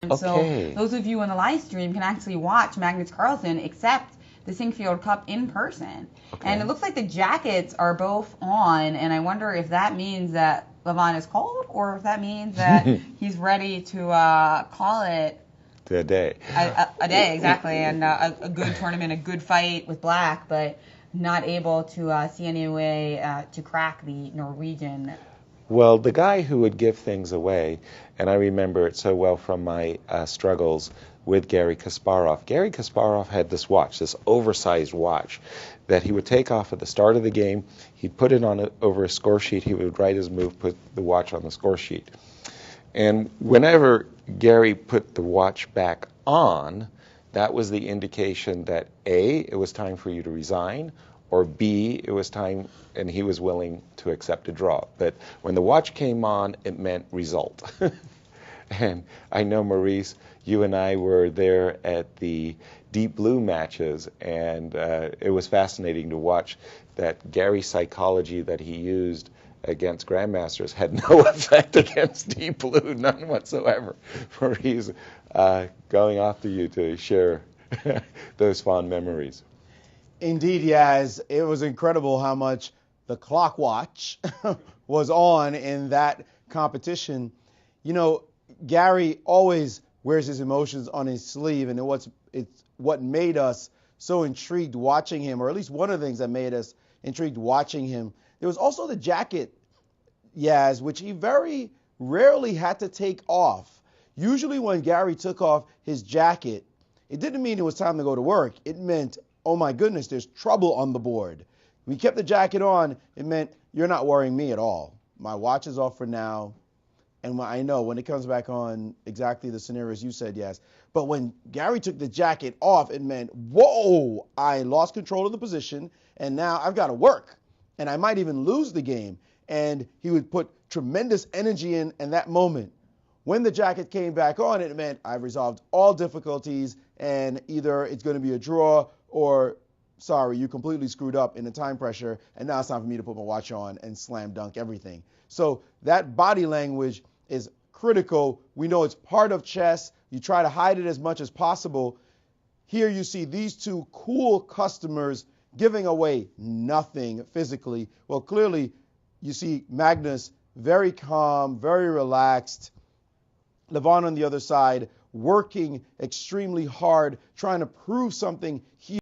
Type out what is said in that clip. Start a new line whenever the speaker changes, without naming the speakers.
And so
Okay.
those of you in the live stream can actually watch Magnus Carlsen accept the Sinquefield Cup in person.
Okay.
And it looks like the jackets are both on, and I wonder if that means that Levon is cold or if that means that he's ready to call it
A day.
a day, exactly, and a good tournament, a good fight with Black, but not able to see any way to crack the Norwegian.
Well, the guy who would give things away, and I remember it so well from my struggles with Gary Kasparov. Gary Kasparov had this watch, this oversized watch, that he would take off at the start of the game. He'd put it on over a score sheet. He would write his move, put the watch on the score sheet. And whenever Gary put the watch back on, that was the indication that A, it was time for you to resign, or B, it was time and he was willing to accept a draw. But when the watch came on, it meant result. And I know, Maurice, you and I were there at the Deep Blue matches, and it was fascinating to watch that Gary psychology that he used against Grandmasters had no effect against Deep Blue, none whatsoever. Maurice, going after you to share those fond memories.
Indeed, Yaz. It was incredible how much the clock watch was on in that competition. You know, Gary always wears his emotions on his sleeve, and it's what made us so intrigued watching him, or at least one of the things that made us intrigued watching him. There was also the jacket, Yaz, which he very rarely had to take off. Usually when Gary took off his jacket, it didn't mean it was time to go to work. It meant, oh my goodness, there's trouble on the board. We kept the jacket on, it meant you're not worrying me at all. My watch is off for now. And I know when it comes back on, exactly the scenarios you said, yes. But when Gary took the jacket off, it meant, whoa, I lost control of the position, and now I've got to work. And I might even lose the game. And he would put tremendous energy in that moment. When the jacket came back on, it meant I've resolved all difficulties, and either it's going to be a draw or, sorry, you completely screwed up in the time pressure, and now it's time for me to put my watch on and slam dunk everything. So that body language is critical. We know it's part of chess. You try to hide it as much as possible. Here you see these two cool customers giving away nothing physically. Well, clearly you see Magnus very calm, very relaxed. Levon on the other side working extremely hard, trying to prove something he